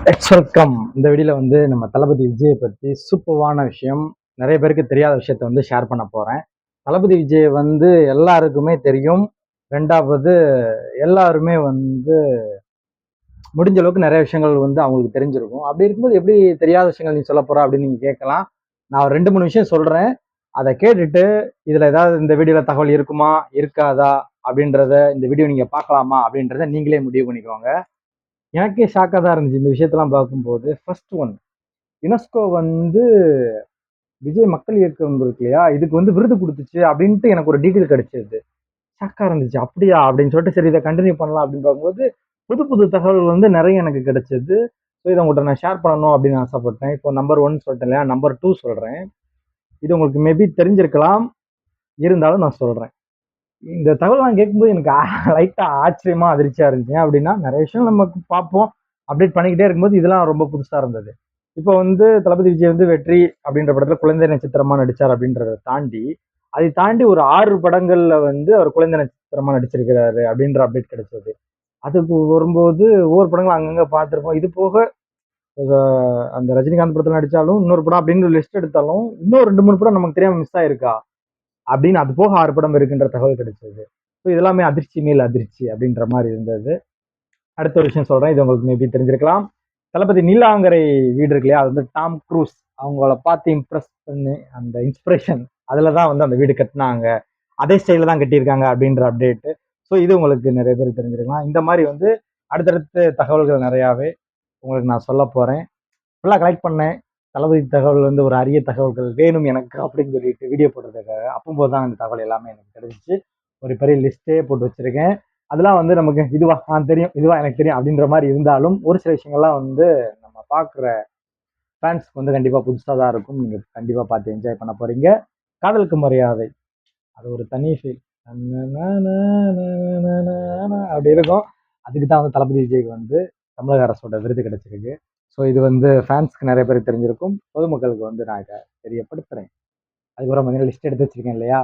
Welcome. இந்த வீடியோவில் வந்து நம்ம தளபதி விஜயை பற்றி சூப்பரான விஷயம், நிறைய பேருக்கு தெரியாத விஷயத்த வந்து ஷேர் பண்ண போகிறேன். தளபதி விஜய் வந்து எல்லாருக்குமே தெரியும். ரெண்டாவது, எல்லாருமே வந்து முடிஞ்ச அளவுக்கு நிறைய விஷயங்கள் வந்து அவங்களுக்கு தெரிஞ்சிருக்கும். அப்படி இருக்கும்போது எப்படி தெரியாத விஷயங்கள் நீ சொல்ல போற அப்படின்னு நீங்கள் கேட்கலாம். நான் 2 3 விஷயம் சொல்கிறேன். அதை கேட்டுட்டு இதில் ஏதாவது இந்த வீடியோவில் தகவல் இருக்குமா இருக்காதா அப்படின்றத, இந்த வீடியோ நீங்கள் பார்க்கலாமா அப்படின்றத நீங்களே முடிவு பண்ணிக்கோங்க. எனக்கே ஷாக்காக தான் இருந்துச்சு இந்த விஷயத்தெல்லாம் பார்க்கும்போது. ஃபர்ஸ்ட் ஒன், யுனெஸ்கோ வந்து விஜய் மக்கள் இயக்கம் இருக்கு இல்லையா, இதுக்கு வந்து விருது கொடுத்துச்சு அப்படின்ட்டு எனக்கு ஒரு டீட்டெயில் கிடைச்சது. ஷாக்கா இருந்துச்சு. அப்படியா அப்படின்னு சொல்லிட்டு சரி இதை கண்டினியூ பண்ணலாம் அப்படின்னு பார்க்கும்போது புது புது தகவல்கள் வந்து நிறைய எனக்கு கிடைச்சது. ஸோ இதை உங்கள்கிட்ட நான் ஷேர் பண்ணணும் அப்படின்னு ஆசைப்பட்டேன். இப்போ நம்பர் 1 சொல்லிட்டேன் இல்லையா, நம்பர் 2 சொல்றேன். இது உங்களுக்கு மேபி தெரிஞ்சிருக்கலாம், இருந்தாலும் நான் சொல்றேன். இந்த தகவல் நான் கேட்கும்போது எனக்கு லைட்டா ஆச்சரியமா அதிர்ச்சியா இருந்துச்சு. அப்படின்னா நிறைய விஷயம் நமக்கு பார்ப்போம், அப்டேட் பண்ணிக்கிட்டே இருக்கும்போது இதெல்லாம் ரொம்ப புதுசா இருந்தது. இப்போ வந்து தளபதி விஜய் வந்து வெற்றி அப்படின்ற படத்துல குழந்தை நட்சத்திரமா நடிச்சார் அப்படின்றத தாண்டி, அதை தாண்டி ஒரு 6 படங்கள்ல வந்து அவர் குழந்தை நட்சத்திரமா நடிச்சிருக்கிறாரு அப்படின்ற அப்டேட் கிடைச்சது. அதுக்கு வரும்போது ஒவ்வொரு படங்களும் அங்கங்க பார்த்திருப்போம். இது போக அந்த ரஜினிகாந்த் படத்துல நடிச்சாலும் இன்னொரு படம் அப்படின்னு லிஸ்ட் எடுத்தாலும் இன்னும் 2 3 படம் நமக்கு தெரியாம மிஸ் ஆயிருக்கா அப்படின்னு, அது போக 6 படம் இருக்குன்ற தகவல் கிடைச்சது. ஸோ இதெல்லாமே அதிர்ச்சி மேல் அதிர்ச்சி அப்படின்ற மாதிரி இருந்தது. அடுத்த ஒரு விஷயம் சொல்றேன், இது உங்களுக்கு மேபி தெரிஞ்சிருக்கலாம். தளபதி நீலாங்கரை வீடு இருக்கு இல்லையா, அது வந்து டாம் க்ரூஸ் அவங்கள பார்த்து இம்ப்ரெஸ் பண்ணி அந்த இன்ஸ்பிரேஷன் அதில் தான் வந்து அந்த வீடு கட்டினாங்க, அதே ஸ்டைலில் தான் கட்டியிருக்காங்க அப்படின்ற அப்டேட்டு. ஸோ இது உங்களுக்கு நிறைய பேர் தெரிஞ்சிருக்கலாம். இந்த மாதிரி வந்து அடுத்தடுத்த தகவல்கள் நிறையாவே உங்களுக்கு நான் சொல்ல போகிறேன். ஃபுல்லாக கலெக்ட் பண்ணேன். தளபதி தகவல் வந்து ஒரு அரிய தகவல்கள் வேணும் எனக்கு அப்படின்னு சொல்லிட்டு வீடியோ போடுறதுக்காக அப்போது தான் இந்த தகவல் எல்லாமே எனக்கு கிடைச்சிச்சு. ஒரு பெரிய லிஸ்ட்டே போட்டு வச்சிருக்கேன். அதெல்லாம் வந்து நமக்கு இதுவா தெரியும், இதுவா எனக்கு தெரியும் அப்படின்ற மாதிரி இருந்தாலும் ஒரு சில விஷயங்கள்லாம் வந்து நம்ம பார்க்குற ஃபேன்ஸ்க்கு வந்து கண்டிப்பாக புதுசாக தான் இருக்கும். நீங்கள் கண்டிப்பாக பார்த்து என்ஜாய் பண்ண போறீங்க. காதலுக்கு மரியாதை, அது ஒரு தனி ஃபீல் அப்படி இருக்கும். அதுக்கு தான் வந்து தளபதி விஜய்க்கு வந்து தமிழக அரசோட விருது கிடைச்சிருக்கு. ஸோ இது வந்து ஃபேன்ஸ்க்கு நிறைய பேருக்கு தெரிஞ்சிருக்கும். பொதுமக்களுக்கு வந்து நான் இதை தெரியப்படுத்துறேன். அதுக்கப்புறம் பார்த்தீங்கன்னா லிஸ்ட் எடுத்து வச்சிருக்கேன் இல்லையா.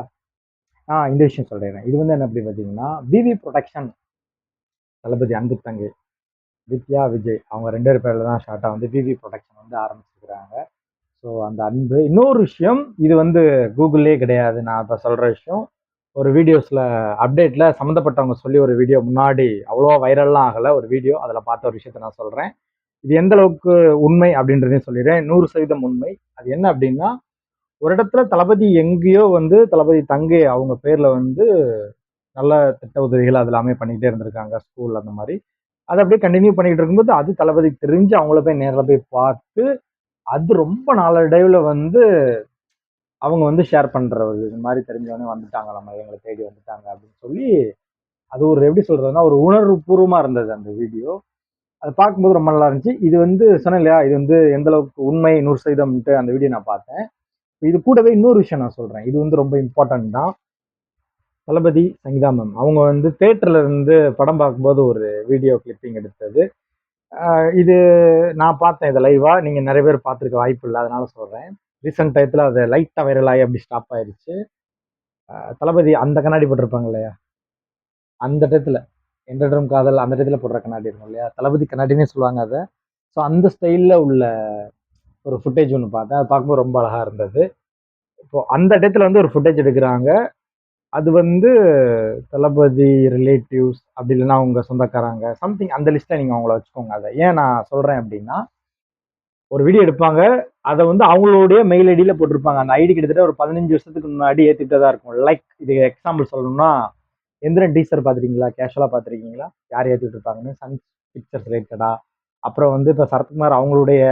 இந்த விஷயம் சொல்றேன். இது வந்து என்ன அப்படி பார்த்தீங்கன்னா, விவி ப்ரொடக்ஷன், தளபதி அன்பு தங்கை வித்யா விஜய் அவங்க 2 பேர் பேர்ல தான் ஷார்ட்டா வந்து விவி ப்ரொடக்ஷன் வந்து ஆரம்பிச்சிருக்கிறாங்க. ஸோ அந்த அன்பு. இன்னொரு விஷயம், இது வந்து கூகுள்லேயே கிடையாது. நான் இப்போ சொல்ற விஷயம் ஒரு வீடியோஸ்ல அப்டேட்ல சம்மந்தப்பட்டவங்க சொல்லி ஒரு வீடியோ முன்னாடி அவ்வளோவா வைரல்லாம் ஆகல ஒரு வீடியோ, அதில் பார்த்த ஒரு விஷயத்த நான் சொல்றேன். இது எந்த அளவுக்கு உண்மை அப்படின்றதையும் சொல்லிடுறேன். 100% உண்மை. அது என்ன அப்படின்னா, ஒரு இடத்துல தளபதி எங்கேயோ வந்து தளபதி தங்கை அவங்க பேர்ல வந்து நல்ல திட்ட உதவிகள் அது எல்லாமே பண்ணிக்கிட்டே இருந்திருக்காங்க, ஸ்கூல் அந்த மாதிரி. அதை அப்படியே கண்டினியூ பண்ணிட்டு இருக்கும்போது அது தளபதி தெரிஞ்சு அவங்கள போய் நேரில் போய் பார்த்து அது ரொம்ப நாளடைவில் வந்து அவங்க வந்து ஷேர் பண்றது, இது மாதிரி தெரிஞ்சவொடனே வந்துட்டாங்க, நம்ம எங்களை தேடி வந்துட்டாங்க அப்படின்னு சொல்லி, அது ஒரு எப்படி சொல்றதுன்னா ஒரு உணர்வு பூர்வமா இருந்தது அந்த வீடியோ. அதை பார்க்கும்போது ரொம்ப நல்லா இருந்துச்சு. இது வந்து சொன்னேன் இல்லையா, இது வந்து எந்த அளவுக்கு உண்மை 100% அந்த வீடியோ நான் பார்த்தேன். இது கூடவே இன்னொரு விஷயம் நான் சொல்றேன். இது வந்து ரொம்ப இம்பார்ட்டன்ட் தான். தளபதி சங்கீதா மேம் அவங்க வந்து தேட்டர்ல இருந்து படம் பார்க்கும்போது ஒரு வீடியோ கிளிப்பிங் எடுத்தது. இது நான் பார்த்தேன், இதை லைவா. நீங்க நிறைய பேர் பார்த்துருக்க வாய்ப்பு இல்லை, அதனால சொல்றேன். ரீசெண்ட் டயத்துல அது லைட்டா வைரல் ஆகி அப்படி ஸ்டாப் ஆயிருச்சு. தளபதி அந்த கண்ணாடி போட்டிருப்பாங்க இல்லையா, அந்த டயத்துல என்றென்றும் காதல் அந்த டயத்துல போடுற கண்ணாடி இருக்கும் இல்லையா, தளபதி கண்ணாடினே சொல்லுவாங்க அதை. ஸோ அந்த ஸ்டைல்ல உள்ள ஒரு ஃபுட்டேஜ் ஒன்று பார்த்தேன். அது பார்க்கும்போது ரொம்ப அழகா இருந்தது. இப்போ அந்த டயத்துல வந்து ஒரு ஃபுட்டேஜ் எடுக்கிறாங்க. அது வந்து தளபதி ரிலேட்டிவ்ஸ் அப்படி இல்லைன்னா அவங்க சொந்தக்காரங்க சம்திங் அந்த லிஸ்ட்டை நீங்க அவங்கள வச்சுக்கோங்க. அதை ஏன் நான் சொல்றேன் அப்படின்னா, ஒரு வீடியோ எடுப்பாங்க. அதை வந்து அவங்களுடைய மெயில் ஐடியில போட்டிருப்பாங்க. அந்த ஐடி கிட்டத்தட்ட ஒரு 15 வருஷத்துக்கு முன்னாடி ஏத்திட்டதா இருக்கும். லைக் இது எக்ஸாம்பிள் சொல்லணும்னா, எந்திரன் டீசர் பார்த்துருக்கீங்களா? கேஷுவலா பார்த்துருக்கீங்களா? யார் ஏத்திட்டு இருப்பாங்கன்னு சன் பிக்சர்ஸ் ரிலேட்டடா. அப்புறம் வந்து இப்போ சரத்குமார் அவங்களுடைய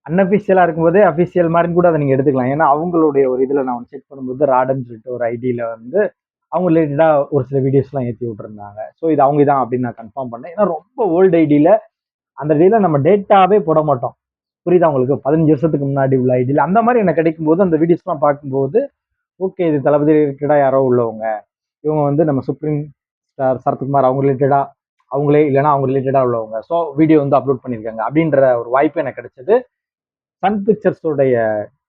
அன்அஃபிஷியலா இருக்கும்போதே அஃபிஷியல் மாதிரி கூட அதை நீங்க எடுத்துக்கலாம். ஏன்னா அவங்களுடைய ஒரு இதுல நான் செக் பண்ணும்போது ராடன்னு சொல்லிட்டு ஒரு ஐடியில வந்து அவங்க ரிலேட்டடா ஒரு சில வீடியோஸ்லாம் ஏற்றி விட்டுருந்தாங்க. ஸோ இது அவங்க தான் அப்படின்னு நான் கன்ஃபார்ம் பண்ணேன். ஏன்னா ரொம்ப ஓல்டு ஐடியில அந்த ஐடியில நம்ம டேட்டாவே போட மாட்டோம். புரியுதா உங்களுக்கு? 15 வருஷத்துக்கு முன்னாடி உள்ள ஐடியில அந்த மாதிரி எனக்கு கிடைக்கும்போது அந்த வீடியோஸ்லாம் பார்க்கும்போது ஓகே, இது தளபதி ரிலேட்டடா யாரோ உள்ளவங்க, இவங்க வந்து நம்ம சுப்ரீம் ஸ்டார் சரத்குமார் அவங்க ரிலேட்டடா அவங்களே இல்லைன்னா அவங்க ரிலேட்டடா உள்ளவங்க. ஸோ வீடியோ வந்து அப்லோட் பண்ணியிருக்காங்க அப்படின்ற ஒரு வாய்ப்பு எனக்கு கிடைச்சது. சன் பிக்சர்ஸோடைய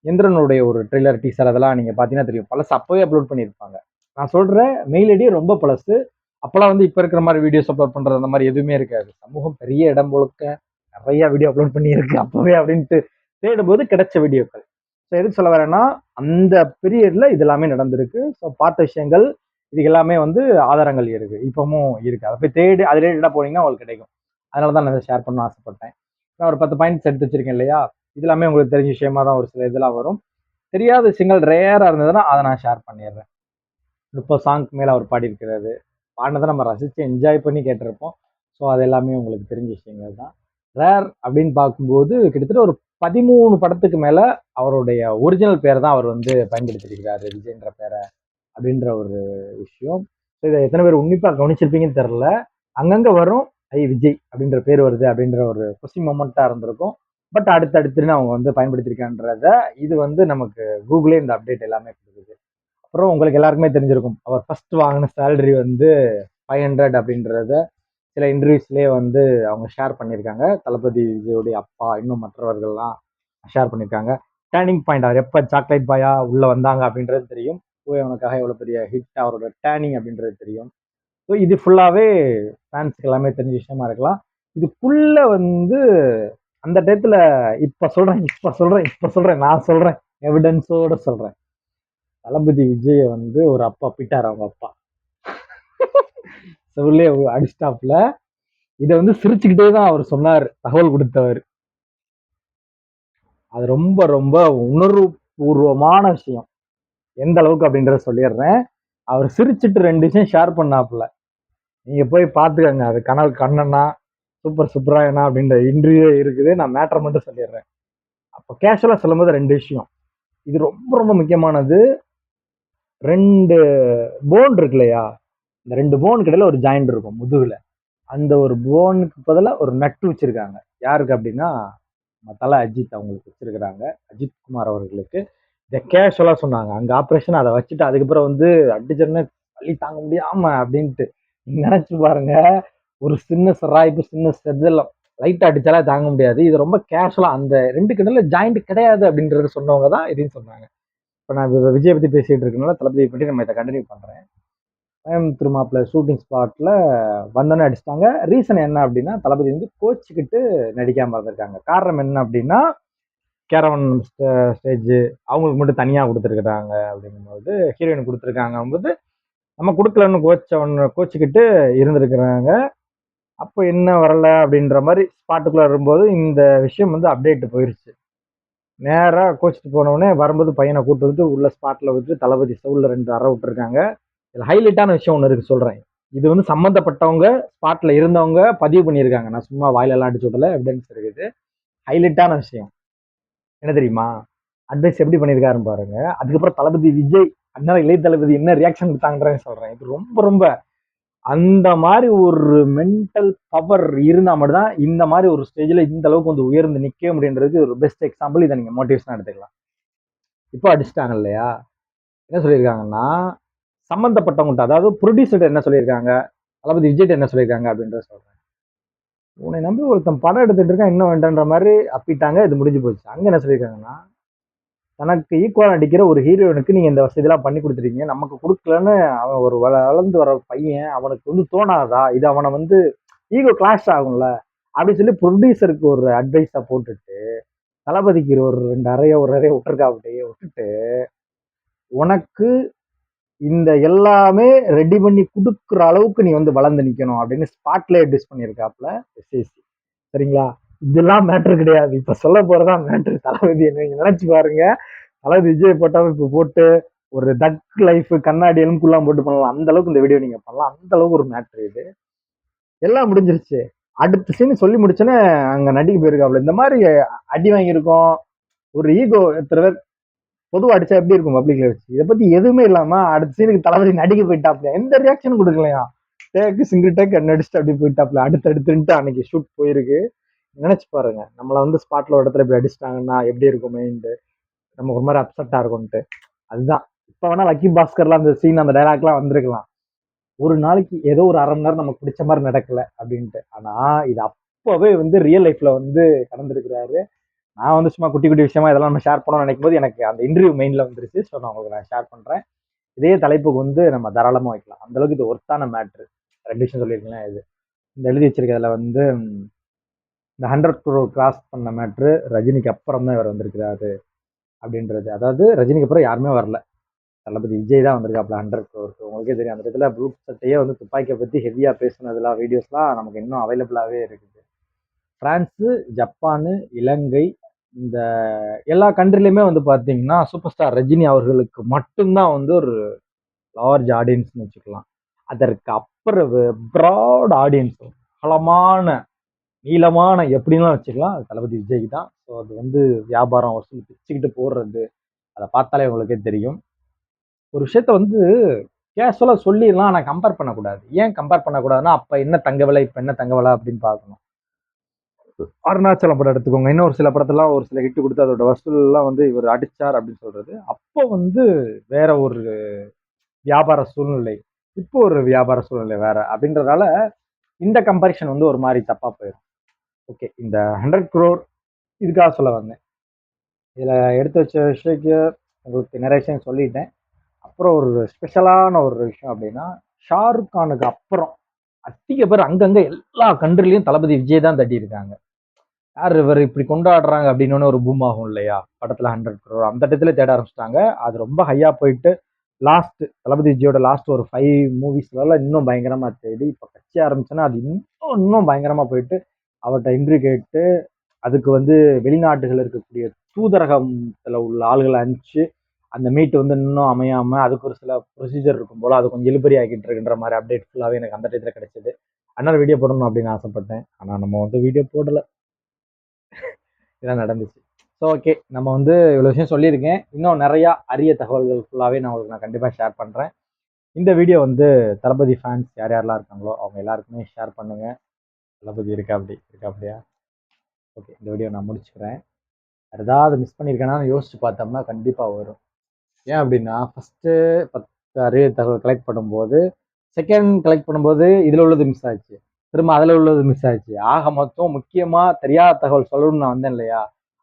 எந்திரனுடைய ஒரு ட்ரெய்லர் டீசர் அதெல்லாம் நீங்க பாத்தீங்கன்னா தெரியும். பழசு அப்பவே அப்லோட் பண்ணியிருப்பாங்க. நான் சொல்ற மெயில் ஐடி ரொம்ப பழசு. அப்பெல்லாம் வந்து இப்ப இருக்கிற மாதிரி வீடியோஸ் அப்லோட் பண்றது அந்த மாதிரி எதுவுமே இருக்காது. சமூகம் பெரிய இடம் முழுக்க நிறைய வீடியோ அப்லோட் பண்ணியிருக்கு அப்பவே அப்படின்ட்டு தேடும்போது கிடைச்ச வீடியோக்கள். ஸோ எதுக்கு சொல்ல வரேன்னா, அந்த பீரியட்ல இது எல்லாமே நடந்திருக்கு. ஸோ பார்த்த விஷயங்கள் இது எல்லாமே வந்து ஆதாரங்கள் இருக்கு. இப்பவும் இருக்கு. அதை போய் தேடி அது ரிலேட்டடா போனீங்கன்னா உங்களுக்கு கிடைக்கும். அதனால தான் நான் இதை ஷேர் பண்ண ஆசைப்பட்டேன். நான் ஒரு 10 பாயிண்ட்ஸ் எடுத்து வச்சிருக்கேன் இல்லையா? இது எல்லாமே உங்களுக்கு தெரிஞ்ச விஷயமா தான் ஒரு சில இதெல்லாம் வரும். தெரியாத விஷயங்கள் ரேரா இருந்ததுன்னா அதை நான் ஷேர் பண்ணிடுறேன். 30 சாங்க்கு மேல அவர் பாடியிருக்கிறாரு. பாடினதை நம்ம ரசிச்சு என்ஜாய் பண்ணி கேட்டிருப்போம். ஸோ அது எல்லாமே உங்களுக்கு தெரிஞ்ச விஷயங்கள் தான். ரேர் அப்படின்னு பார்க்கும்போது கிட்டத்தட்ட ஒரு 13 படத்துக்கு மேல அவருடைய ஒரிஜினல் பேரை தான் அவர் வந்து பயன்படுத்தியிருக்கிறாரு, விஜய்ன்ற பேரை அப்படின்ற ஒரு விஷயம். ஸோ இதை எத்தனை பேர் உன்னிப்பா கவனிச்சிருப்பீங்கன்னு தெரியல. அங்கங்க வரும் விஜய் அப்படின்ற பேர் வருது அப்படின்ற ஒரு கொஸ்டின் மொமெண்டா இருந்திருக்கும். பட் அடுத்தடுத்துன்னு அவங்க வந்து பயன்படுத்தியிருக்கான்றத இது வந்து நமக்கு கூகுளே இந்த அப்டேட் எல்லாமே கொடுக்குது. அப்புறம் உங்களுக்கு எல்லாருக்குமே தெரிஞ்சிருக்கும், அவர் ஃபர்ஸ்ட் வாங்கின சேலரி வந்து 500 அப்படின்றத சில இன்டர்வியூஸ்லேயே வந்து அவங்க ஷேர் பண்ணியிருக்காங்க. தளபதி விஜயோடைய அப்பா இன்னும் மற்றவர்கள்லாம் ஷேர் பண்ணியிருக்காங்க. டேர்னிங் பாயிண்ட் அவர் எப்போ சாக்லேட் பாயா உள்ள வந்தாங்க அப்படின்றது தெரியும். அவனுக்காக எவ்வளோ பெரிய ஹிட் அவரோட டேர்னிங் அப்படின்றது தெரியும். ஸோ இது ஃபுல்லாகவே ஃபேன்ஸுக்கு எல்லாமே தெரிஞ்ச விஷயமா இருக்கலாம். இதுக்குள்ள வந்து அந்த டயத்தில் இப்போ சொல்கிறேன் நான் சொல்கிறேன் எவிடன்ஸோட சொல்கிறேன். தளபதி விஜயை வந்து ஒரு அப்பா பிட்டார் அவங்க அப்பா செவிலே அடிஸ்டாப்ல இதை வந்து சிரிச்சுக்கிட்டே தான் அவர் சொன்னார், தகவல் கொடுத்தவர். அது ரொம்ப ரொம்ப உணர்வு பூர்வமான விஷயம். எந்த அளவுக்கு அப்படின்றத சொல்லிடுறேன். அவர் சிரிச்சுட்டு 2 விஷயம் ஷேர் பண்ணாப்புல, நீங்க போய் பாத்துக்கங்க. அது கனல் கண்ணனா சூப்பர் சுப்ராயனா அப்படின்ற இன்டர்வியூ இருக்குது. நான் மேட்டரை மட்டும் சொல்லிடுறேன். அப்போ கேஷுவலா சொல்லும்போது 2 விஷயம், இது ரொம்ப ரொம்ப முக்கியமானது. 2 போன் இருக்கு இல்லையா, இந்த 2 போனுக்கு இடையில ஒரு ஜாயிண்ட் இருக்கும் முதுகுல. அந்த ஒரு போனுக்கு பதிலா ஒரு நட்டு வச்சிருக்காங்க. யாருக்கு அப்படின்னா தல அஜித் அவங்களுக்கு வச்சிருக்கிறாங்க, அஜித் குமார் அவர்களுக்கு. இதை கேஷுவலா சொன்னாங்க. அங்க ஆப்ரேஷன் அதை வச்சுட்டு அதுக்கப்புறம் வந்து அடிச்சோடனே வலி தாங்க முடியாம அப்படின்ட்டு. நீங்க நினைச்சு பாருங்க, ஒரு சின்ன சிராய்ப்பு சின்ன செதலம் லைட்டா அடிச்சாலே தாங்க முடியாது. இது ரொம்ப கேஷுவலா அந்த 2 கிடல ஜாயிண்ட் கிடையாது அப்படின்றது சொன்னவங்க தான் இதையும் சொன்னாங்க. இப்போ நான் விஜய் பத்தி பேசிட்டு இருக்கனால தளபதியை பற்றி நம்ம இதை கண்டினியூ பண்றேன். திருமாப்பிள்ள ஷூட்டிங் ஸ்பாட்ல வந்தோன்னே அடிச்சிட்டாங்க. ரீசன் என்ன அப்படின்னா, தளபதி வந்து கோச்சிக்கிட்டு நடிக்காம இருந்திருக்காங்க. காரணம் என்ன அப்படின்னா, கேரவன் ஸ்டேஜ் அவங்களுக்கு மட்டும் தனியாக கொடுத்துருக்குறாங்க அப்படிங்கும்போது, ஹீரோயின் கொடுத்துருக்காங்க போது நம்ம கொடுக்கலன்னு கோச்சிக்கிட்டு இருந்திருக்கிறாங்க. அப்போ என்ன வரல அப்படின்ற மாதிரி ஸ்பாட்டுக்குள்ள வரும்போது இந்த விஷயம் வந்து அப்டேட் போயிருச்சு. நேராக கோச்சிட்டு போனவுடனே வரும்போது பையனை கூட்டு வந்து உள்ள ஸ்பாட்ல வச்சு தளபதி செவுல 2 அறை விட்டுருக்காங்க. இதில் ஹைலைட்டான விஷயம் ஒன்று இருக்கு சொல்றேன். இது வந்து சம்மந்தப்பட்டவங்க ஸ்பாட்ல இருந்தவங்க பதிவு பண்ணியிருக்காங்க. நான் சும்மா வாயிலெல்லாம் அடிச்சு விடல, எவிடன்ஸ் இருக்குது. ஹைலைட்டான விஷயம் என்ன தெரியுமா? அட்வைஸ் எப்படி பண்ணியிருக்காருன்னு பாருங்க. அதுக்கப்புறம் தளபதி விஜய் அண்ணா இளைய தளபதி என்ன ரியாக்ஷன் கொடுத்தாங்கன்னு சொல்றேன். இது ரொம்ப ரொம்ப அந்த மாதிரி ஒரு மென்டல் பவர் இருந்தா மட்டும்தான் இந்த மாதிரி ஒரு ஸ்டேஜ்ல இந்த அளவுக்கு வந்து உயர்ந்து நிக்க முடியுன்றதுக்கு ஒரு பெஸ்ட் எக்ஸாம்பிள். இதை நீங்க மோட்டிவேஷனா எடுத்துக்கலாம். இப்போ அடிச்சிட்டாங்க இல்லையா, என்ன சொல்லியிருக்காங்கன்னா, சம்பந்தப்பட்டவங்கள்ட்ட அதாவது ப்ரொடியூசர் என்ன சொல்லியிருக்காங்க, தளபதி விஜய் என்ன சொல்லியிருக்காங்க அப்படின்றத சொல்றேன். உன்னை நம்பி ஒருத்தன் படம் எடுத்துட்டு இருக்கான், இன்னும் வேண்டான்ற மாதிரி அப்பிட்டாங்க. இது முடிஞ்சு போச்சு. அங்க என்ன சொல்லியிருக்காங்கன்னா, தனக்கு ஈக்குவலா நடிக்கிற ஒரு ஹீரோயினுக்கு நீங்க இந்த வசதியெல்லாம் பண்ணி கொடுத்துருக்கீங்க, நமக்கு கொடுக்கலன்னு அவன் ஒரு வளர்ந்து வர பையன், அவனுக்கு வந்து தோணாதா, இது அவனை வந்து ஈகோ கிளாஷ் ஆகும்ல அப்படின்னு சொல்லி ப்ரொடியூசருக்கு ஒரு அட்வைஸா போட்டுட்டு, தளபதிக்கு ஒரு 2 அறையோ ஒரு அறையோ விட்டுருக்காப்படியே விட்டுட்டு, உனக்கு இந்த எல்லாமே ரெடி பண்ணி கொடுக்குற அளவுக்கு நீ வந்து வளர்ந்து நிக்கணும் அப்படின்னு ஸ்பாட்ல டிஸ் பண்ணியிருக்காப்ல எஸ்ஏசி. சரிங்களா? இதெல்லாம் மேட்ரு கிடையாது. இப்ப சொல்ல போறதான் மேட்ரு. தளபதி நீங்க நினைச்சு பாருங்க. தளபதி விஜய் போட்டாலும் இப்ப போட்டு ஒரு தக் லைஃப் கண்ணாடி எலும்புக்குலாம் போட்டு பண்ணலாம். அந்த அளவுக்கு இந்த வீடியோ நீங்க பண்ணலாம். அந்த அளவுக்கு ஒரு மேட்ரு இது. எல்லாம் முடிஞ்சிருச்சு. அடுத்த சீன் சொல்லி முடிச்சோன்னே அங்க நடிக்க போயிருக்காப்ல. இந்த மாதிரி அடி வாங்கியிருக்கோம். ஒரு ஈகோ எத்தனை பேர் பொதுவா அடிச்சா எப்படி இருக்கும் பப்ளிக்ல வச்சு, இதை பத்தி எதுவுமே இல்லாம அடுத்த சீனுக்கு தளபதி நடிக்க போயிட்டாப்ல. எந்த ரியாக்ஷனும் கொடுக்கலையா. டேக்கு சிங்கிள் டேக் நடிச்சுட்டு அப்படி போயிட்டாப்ல. அடுத்தடுத்துட்டு அன்னைக்கு ஷூட் போயிருக்கு. நினைச்சு பாருங்க, நம்மளை வந்து ஸ்பாட்ல ஒரு இடத்துல போய் அடிச்சிட்டாங்கன்னா எப்படி இருக்கும் மைண்ட், நமக்கு ஒரு மாதிரி அப்செட்டா இருக்கும்ட்டு. அதுதான் இப்ப வேணா லக்கி பாஸ்கர்லாம் அந்த சீன் அந்த டைலாக்லாம் வந்திருக்கலாம். ஒரு நாளைக்கு ஏதோ ஒரு 1/2 மணி நேரம் நமக்கு பிடிச்ச மாதிரி நடக்கல அப்படின்ட்டு. ஆனா இது அப்பவே வந்து ரியல் லைஃப்ல வந்து கடந்திருக்கிறாரு. நான் வந்து சும்மா குட்டி குட்டி விஷயமா இதெல்லாம் நம்ம ஷேர் பண்ணணும்னு நினைக்கும் போது எனக்கு அந்த இன்டர்வியூ மெயின்ல வந்துருச்சு. ஸோ நான் உங்களுக்கு நான் ஷேர் பண்றேன். இதே தலைப்புக்கு வந்து நம்ம தாராளமா வைக்கலாம். அந்த அளவுக்கு இது ஒர்த்தான மேட்ரு. 2 விஷயம் சொல்லியிருக்கீங்களா இது. இந்த எழுதி வச்சிருக்கிறதுல வந்து இந்த 100 crore கிராஸ் பண்ண மேட்ரு ரஜினிக்கு அப்புறம் தான் இவர் வந்திருக்கிறாரு அப்படின்றது. அதாவது ரஜினிக்கு அப்புறம் யாருமே வரல, தளபதி விஜய் தான் வந்திருக்காப்புல 100 crore. உங்களுக்கே தெரியும் அந்த இடத்துல ப்ளூ சட்டையே வந்து துப்பாக்கியை பற்றி ஹெவியாக பேசுனதுலாம் வீடியோஸ்லாம் நமக்கு இன்னும் அவைலபிளாகவே இருக்குது. பிரான்ஸு, ஜப்பானு, இலங்கை, இந்த எல்லா கண்ட்ரிலையுமே வந்து பார்த்தீங்கன்னா சூப்பர் ஸ்டார் ரஜினி அவர்களுக்கு மட்டும்தான் வந்து ஒரு லார்ஜ் ஆடியன்ஸ்னு வச்சுக்கலாம். அதற்கு அப்புறம் ப்ராட் ஆடியன்ஸ், அகலமான நீளமான எப்படின்லாம் வச்சுக்கலாம், அது தளபதி விஜய்க்கு தான். ஸோ அது வந்து வியாபாரம் வசூல் பிச்சுக்கிட்டு போடுறது, அதை பார்த்தாலே உங்களுக்கே தெரியும். ஒரு விஷயத்த வந்து கேஷுவலாக சொல்லிடலாம், ஆனால் கம்பேர் பண்ணக்கூடாது. ஏன் கம்பேர் பண்ணக்கூடாதுன்னா, அப்போ என்ன தங்க விலை, இப்போ என்ன தங்க விலை அப்படின்னு பார்க்கணும். அருணாச்சலம் படம் எடுத்துக்கோங்க, இன்னும் ஒரு சில படத்தெல்லாம் ஒரு சில ஹிட் கொடுத்து அதோட வசூல்லாம் வந்து இவர் அடிச்சார் அப்படின்னு சொல்றது, அப்போ வந்து வேற ஒரு வியாபார சூழ்நிலை, இப்போ ஒரு வியாபார சூழ்நிலை வேற அப்படின்றதால இந்த கம்பேரிஷன் வந்து ஒரு மாதிரி தப்பா போயிடும். ஓகே, இந்த 100 crore இதுக்காக சொல்ல வந்தேன். இதுல எடுத்து வச்ச விஷயக்கு உங்களுக்கு நிறைய விஷயம் சொல்லிட்டேன். அப்புறம் ஒரு ஸ்பெஷலான ஒரு விஷயம் அப்படின்னா, ஷாருக் கானுக்கு அப்புறம் அதிக பேர் அங்கங்க எல்லா கண்ட்ரிலையும் தளபதி விஜய் தான் தட்டி இருக்காங்க. யார் இவர் இப்படி கொண்டாடுறாங்க அப்படின்னு ஒரு பூம் ஆகும் இல்லையா படத்துல 100 crore, அந்த இடத்துல தேட ஆரம்பிச்சிட்டாங்க. அது ரொம்ப ஹையா போயிட்டு லாஸ்ட் தளபதி விஜயோட லாஸ்ட் ஒரு 5 மூவிஸ்ல இன்னும் பயங்கரமா தேடி இப்ப கட்சி ஆரம்பிச்சுன்னா அது இன்னும் இன்னும் பயங்கரமா போயிட்டு அவர்கிட்ட இன்ட்ரி கேட்டு அதுக்கு வந்து வெளிநாட்டுகள் இருக்கக்கூடிய தூதரகத்துல உள்ள ஆளுகளை அனுப்பிச்சு அந்த மீட் வந்து இன்னும் அமையாம அதுக்கு ஒரு சில ப்ரொசீஜர் இருக்கும் போல அது கொஞ்சம் இழுபறி ஆகிட்டு இருக்குன்ற மாதிரி அப்டேட் ஃபுல்லாவே எனக்கு அந்த டயத்துல கிடைச்சது. அதனால வீடியோ போடணும் அப்படின்னு ஆசைப்பட்டேன், ஆனா நம்ம வந்து வீடியோ போடல, இதான் நடந்துச்சு. ஸோ ஓகே, நம்ம வந்து இவ்வளோ விஷயம் சொல்லியிருக்கேன். இன்னும் நிறைய அரிய தகவல்கள் ஃபுல்லாகவே நான் உங்களுக்கு நான் கண்டிப்பாக ஷேர் பண்ணுறேன். இந்த வீடியோ வந்து தளபதி ஃபேன்ஸ் யார் யாரெல்லாம் இருக்காங்களோ அவங்க எல்லாருக்குமே ஷேர் பண்ணுங்க. தளபதி இருக்காப்படியா? ஓகே, இந்த வீடியோ நான் முடிச்சுக்கிறேன். ஏதாவது மிஸ் பண்ணியிருக்கேனான்னு யோசிச்சு பார்த்தோம்னா கண்டிப்பாக வரும். ஏன் அப்படின்னா ஃபஸ்ட்டு 10 அரிய தகவல் கலெக்ட் பண்ணும்போது செகண்ட் கலெக்ட் பண்ணும்போது இதில் உள்ளது மிஸ் ஆச்சு, திரும்ப அதில் உள்ளது மிஸ் ஆச்சு. ஆக மொத்தம் முக்கியமாக தெரியாத தகவல் சொல்லணும்னு நான் வந்தேன் இல்லையா,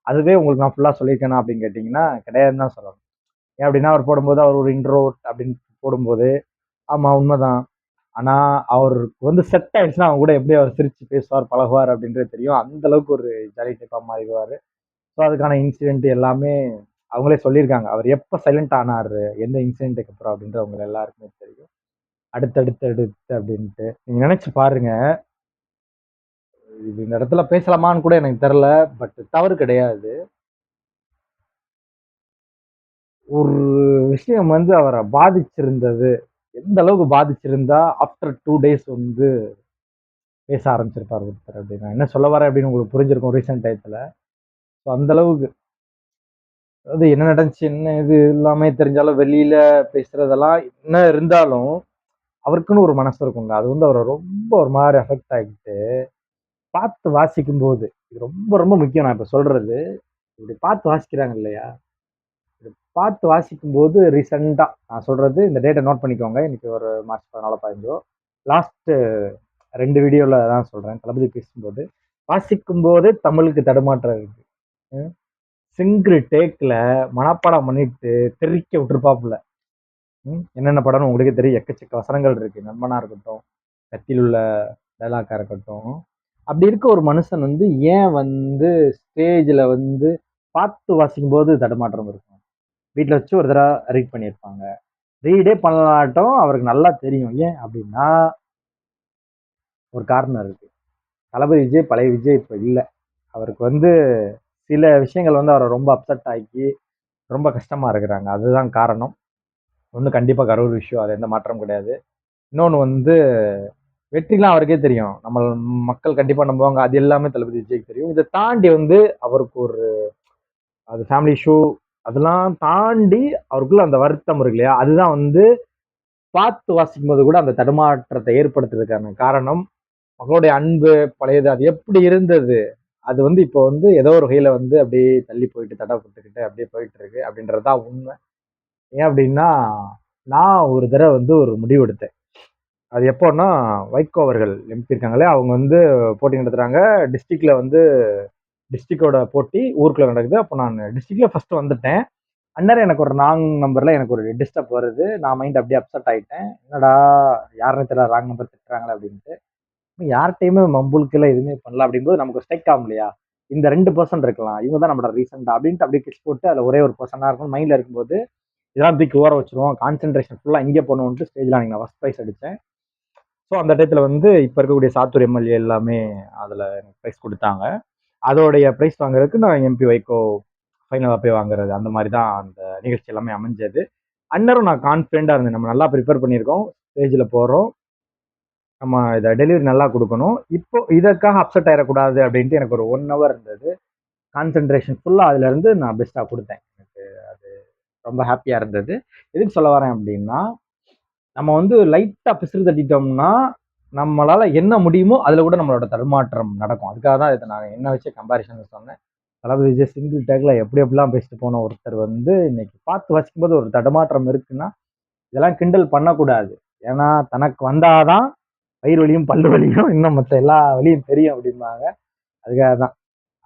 அதுவே உங்களுக்கு நான் ஃபுல்லாக சொல்லியிருக்கேனா அப்படின்னு கேட்டிங்கன்னா கிடையாதுன்னு தான் சொல்லணும். ஏன் அப்படின்னா அவர் போடும்போது அவர் ஒரு இன்ட்ரோட் அப்படின்னு போடும்போது ஆமாம் உண்மைதான், ஆனால் அவருக்கு வந்து செட் ஆயிடுச்சுன்னா அவங்க கூட எப்படி அவர் சிரிச்சு பேசுவார் பழகுவார் அப்படின்றது தெரியும். அந்த அளவுக்கு ஒரு ஜாலி டைப்பாக மாறிடுவார். ஸோ அதுக்கான இன்சிடென்ட் எல்லாமே அவங்களே சொல்லியிருக்காங்க. அவர் எப்போ சைலண்ட் ஆனார் எந்த இன்சிடென்ட்டுக்கு அப்புறம் அப்படின்றது அவங்க எல்லாருக்குமே தெரியும். அடுத்து அப்படின்ட்டு நீங்கள் நினச்சி பாருங்க. இது இந்த இடத்துல பேசலாமான்னு கூட எனக்கு தெரில, பட் தவறு கிடையாது. ஒரு விஷயம் வந்து அவரை பாதிச்சிருந்தது, எந்த அளவுக்கு பாதிச்சிருந்தா ஆஃப்டர் 2 days வந்து பேச ஆரம்பிச்சிருப்பார் ஒருத்தர் அப்படின்னு. நான் என்ன சொல்ல வரேன் அப்படின்னு உங்களுக்கு புரிஞ்சிருக்கும் ரீசெண்ட் டயத்துல. ஸோ அந்த அளவுக்கு அதாவது என்ன நடந்துச்சு என்ன இது எல்லாமே தெரிஞ்சாலும் வெளியில பேசுறதெல்லாம் என்ன இருந்தாலும் அவருக்குன்னு ஒரு மனசு இருக்குங்க. அது வந்து அவரை ரொம்ப ஒரு மாதிரி அஃபெக்ட் ஆகிட்டு பார்த்து வாசிக்கும் போது இது ரொம்ப ரொம்ப முக்கியம். நான் இப்ப சொல்றது இப்படி பார்த்து வாசிக்கிறாங்க இல்லையா, பார்த்து வாசிக்கும் போது ரீசெண்டா நான் சொல்றது இந்த டேட்டை நோட் பண்ணிக்கோங்க. இன்னைக்கு ஒரு மார்ச் 14 15 லாஸ்ட் 2 வீடியோல தான் சொல்றேன். தளபதி பேசும்போது வாசிக்கும் போதே தமிழுக்கு தடுமாற்றம் இருக்கு. சிங்கிள் டேக்ல மனப்பாடம் பண்ணிட்டு தெறிக்க விட்டுருப்பாப்புல. என்னென்ன படம்னு உங்களுக்கே தெரியும், எக்கச்சக்க வசனங்கள் இருக்கு. நண்பனா இருக்கட்டும், கத்தியில் உள்ள டைலாக்கா இருக்கட்டும். அப்படி இருக்க ஒரு மனுஷன் வந்து ஏன் வந்து ஸ்டேஜ்ல வந்து பார்த்து வாசிக்கும் போது தடுமாற்றம் இருக்கும். வீட்டில் வச்சு ஒரு தடவை ரீட் பண்ணியிருப்பாங்க, ரீடே பண்ணலாட்டும் அவருக்கு நல்லா தெரியும். ஏன் அப்படின்னா ஒரு காரணம் இருக்கு. தளபதி விஜய் பழைய விஜய் இப்ப இல்லை. அவருக்கு வந்து சில விஷயங்கள் வந்து அவரை ரொம்ப அப்செட் ஆக்கி ரொம்ப கஷ்டமா இருக்கிறாங்க. அதுதான் காரணம். ஒன்று கண்டிப்பாக கரூர் விஷயம், அது எந்த மாற்றம் கிடையாது. இன்னொன்று வந்து வெற்றிலாம் அவருக்கே தெரியும், நம்ம மக்கள் கண்டிப்பாக நம்புவாங்க, அது எல்லாமே தளபதி விஜய்க்கு தெரியும். இதை தாண்டி வந்து அவருக்கு ஒரு அது ஃபேமிலி இஷ்யூ அதெல்லாம் தாண்டி அவருக்குள்ள அந்த வருத்தம் இருக்கு இல்லையா, அதுதான் வந்து பார்த்து வாசிக்கும் போது கூட அந்த தடுமாற்றத்தை ஏற்படுத்துறதுக்கான காரணம். மக்களுடைய அன்பு பழையது அது எப்படி இருந்தது, அது வந்து இப்போ வந்து ஏதோ ஒரு வகையில வந்து அப்படியே தள்ளி போயிட்டு தடப்பட்டுக்கிட்டு அப்படியே போயிட்டு இருக்கு அப்படின்றதுதான் உண்மை. ஏன் அப்படின்னா நான் ஒரு தடவை வந்து ஒரு முடிவு எடுத்தேன். அது எப்போன்னா வைகோ அவர்கள் எம்பி இருக்காங்களே அவங்க வந்து போட்டி நடத்துறாங்க. டிஸ்ட்ரிக்ட்ல வந்து டிஸ்ட்ரிக்டோட போட்டி ஊருக்குள்ள நடக்குது. அப்போ நான் டிஸ்ட்ரிக்ட்ல ஃபர்ஸ்ட் வந்துட்டேன். அந்நேரம் எனக்கு ஒரு ராங் நம்பர்ல எனக்கு ஒரு டிஸ்டர்ப் வருது. நான் மைண்ட் அப்படியே அப்செட் ஆயிட்டேன். என்னடா யாருன்னு தெரியல ராங் நம்பர் திட்டுறாங்களே அப்படின்ட்டு. யார்கிட்டயுமே மம்புளுக்குலாம் எதுவுமே பண்ணல அப்படிங்கும்போது நமக்கு ஸ்ட்ரைக் ஆகும் இல்லையா? இந்த 2% இருக்கலாம். இவங்க தான் நம்மளோட ரீசன்டா அப்படின்ட்டு அப்படியே கிஸ் போட்டு அதுல ஒரே ஒரு பெர்சனா இருக்கும் மைண்ட்ல இருக்கும்போது, இதெல்லாம் தூக்கி ஊற வச்சுருவோம். கான்சன்ட்ரேஷன் ஃபுல்லா இங்கே பண்ணுவோன்ட்டு ஸ்டேஜ்ல அன்னைக்கு நான் ஃபர்ஸ்ட் பிரைஸ் அடிச்சேன். ஸோ அந்த டயத்துல வந்து இப்ப இருக்கக்கூடிய சாத்தூர் எம்எல்ஏ எல்லாமே அதுல எனக்கு பிரைஸ் குடுத்தாங்க. அதோடைய பிரைஸ் வாங்குறதுக்கு நான் எம்பி வைகோ ஃபைனலா போய் வாங்குறது. அந்த மாரி தான் அந்த நிகழ்ச்சி எல்லாமே அமைஞ்சது. அந்நேரம் நான் கான்ஃபிடென்ட்டா இருந்தேன். நம்ம நல்லா ப்ரிப்பேர் பண்ணியிருக்கோம். ஸ்டேஜ்ல போறோம். நம்ம இத டெலிவரி நல்லா குடுக்கணும். இப்போ இதற்காக அப்செட் ஆயிறக்கூடாது அப்டின்ட்டு எனக்கு ஒரு 1 ஹவர் இருந்தது. கான்சன்ட்ரேஷன் ஃபுல்லா அதுல இருந்து நான் பெஸ்ட்டா குடுத்தேன். எனக்கு அது ரொம்ப ஹேப்பியா இருந்தது. எதுக்கு சொல்ல வரேன் அப்டின்னா, நம்ம வந்து லைட்டா பிசிறு தட்டிட்டோம்னா, நம்மளால என்ன முடியுமோ அதுல கூட நம்மளோட தடுமாற்றம் நடக்கும். அதுக்காக தான் இத நான் என்ன வச்சு கம்பேரிசன் சொன்னேன். தளபதி விஜய் சிங்கிள் டேக்ல எப்டி எப்டிலாம் பேசிட்டு போன ஒருத்தர் வந்து இன்னைக்கு பார்த்து ரசிக்கும்போது ஒரு தடுமாற்றம் இருக்குன்னா, இதெல்லாம் கிண்டல் பண்ணக்கூடாது. ஏன்னா, தனக்கு வந்தா தான் வயிறு வலியும், பல்லு வலியும் இன்னும் மத்த எல்லா வலியும் தெரியும் அப்டிம்பாங்க. அதுக்காக தான்.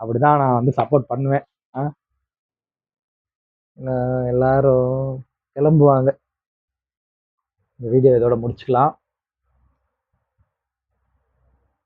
அப்படிதான் நான் வந்து சப்போர்ட் பண்ணுவேன். ஆ எல்லாரும் கிளம்புவாங்க. இந்த வீடியோ இதோட முடிச்சுக்கலாம்.